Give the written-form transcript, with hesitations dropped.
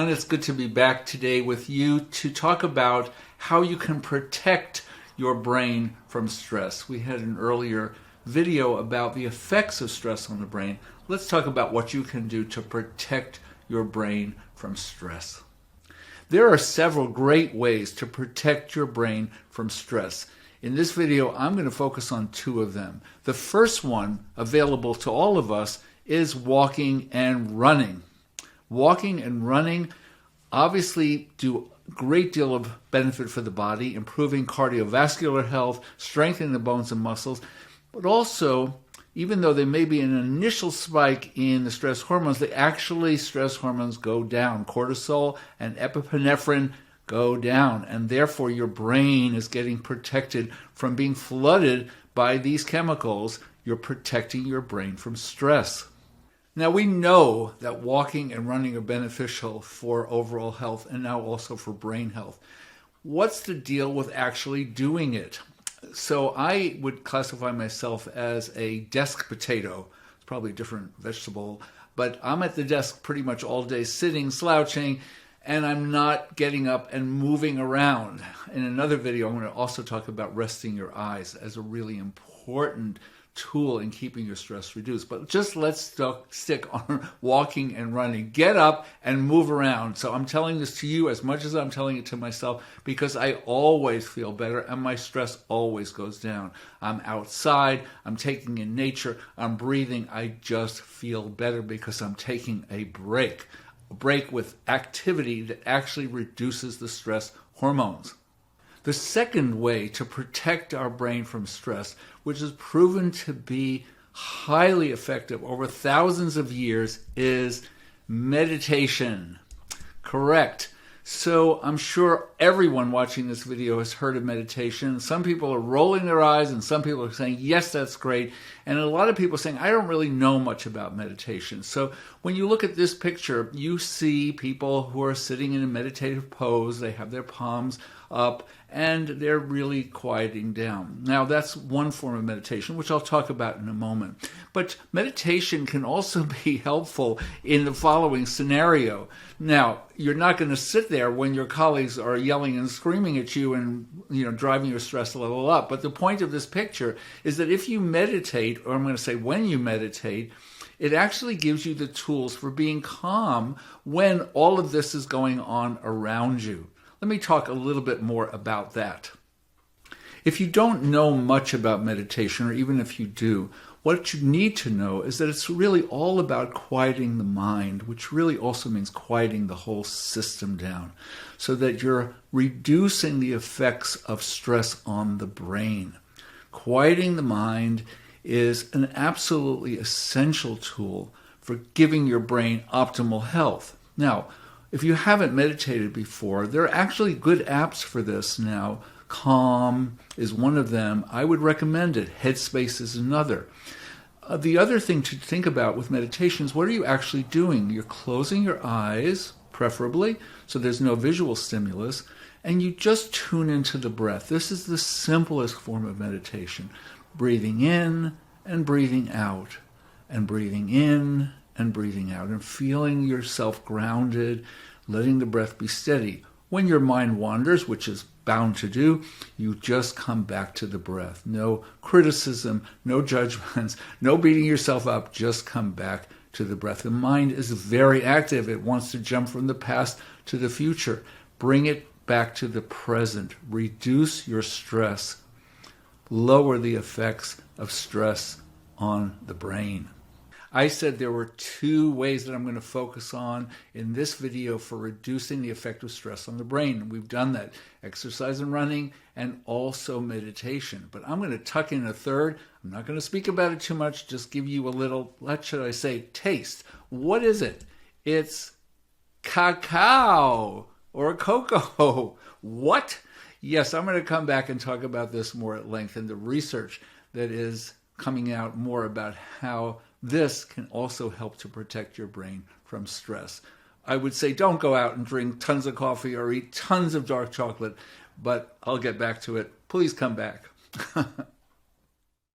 everyone. It's good to be back today with you to talk about how you can protect your brain from stress. We had an earlier video about the effects of stress on the brain. Let's talk about what you can do to protect your brain from stress. There are several great ways to protect your brain from stress. In this video, I'm going to focus on two of them. The first one, available to all of us, is walking and running. Walking and running obviously do a great deal of benefit for the body, improving cardiovascular health, strengthening the bones and muscles, but also, even though there may be an initial spike in the stress hormones, stress hormones go down. Cortisol and epinephrine go down, and therefore your brain is getting protected from being flooded by these chemicals. You're protecting your brain from stress. Now, we know that walking and running are beneficial for overall health and now also for brain health. What's the deal with actually doing it? So I would classify myself as a desk potato. It's probably a different vegetable, but I'm at the desk pretty much all day, sitting, slouching, and I'm not getting up and moving around. In another video, I'm going to also talk about resting your eyes as a really important tool in keeping your stress reduced. But just let's stick on walking and running. Get up and move around. So I'm telling this to you as much as I'm telling it to myself, because I always feel better and my stress always goes down. I'm outside, I'm taking in nature, I'm breathing. I just feel better because I'm taking a break with activity that actually reduces the stress hormones. The second way to protect our brain from stress, which is proven to be highly effective over thousands of years, is meditation. Correct. So I'm sure everyone watching this video has heard of meditation. Some people are rolling their eyes and some people are saying, yes, that's great. And a lot of people are saying, I don't really know much about meditation. So when you look at this picture, you see people who are sitting in a meditative pose. They have their palms up and they're really quieting down. Now, that's one form of meditation, which I'll talk about in a moment. But meditation can also be helpful in the following scenario. Now, you're not going to sit there when your colleagues are yelling and screaming at you and, driving your stress level up. But the point of this picture is that if you meditate, or I'm going to say when you meditate, it actually gives you the tools for being calm when all of this is going on around you. Let me talk a little bit more about that. If you don't know much about meditation, or even if you do, what you need to know is that it's really all about quieting the mind, which really also means quieting the whole system down, so that you're reducing the effects of stress on the brain. Quieting the mind is an absolutely essential tool for giving your brain optimal health. Now, if you haven't meditated before, there are actually good apps for this now. Calm is one of them. I would recommend it. Headspace is another. The other thing to think about with meditation is, what are you actually doing? You're closing your eyes, preferably, so there's no visual stimulus, and you just tune into the breath. This is the simplest form of meditation. Breathing in and breathing out, and breathing in and breathing out, and feeling yourself grounded, letting the breath be steady. When your mind wanders, which is bound to do, you just come back to the breath. No criticism, no judgments, no beating yourself up, just come back to the breath. The mind is very active. It wants to jump from the past to the future. Bring it back to the present. Reduce your stress. Lower the effects of stress on the brain. I said there were two ways that I'm going to focus on in this video for reducing the effect of stress on the brain. We've done that: exercise and running, and also meditation. But I'm going to tuck in a third. I'm not going to speak about it too much, just give you a little, what should I say, taste. What is it? It's cacao or cocoa. What? Yes, I'm going to come back and talk about this more at length, and the research that is coming out more about how this can also help to protect your brain from stress. I would say don't go out and drink tons of coffee or eat tons of dark chocolate, but I'll get back to it. Please come back.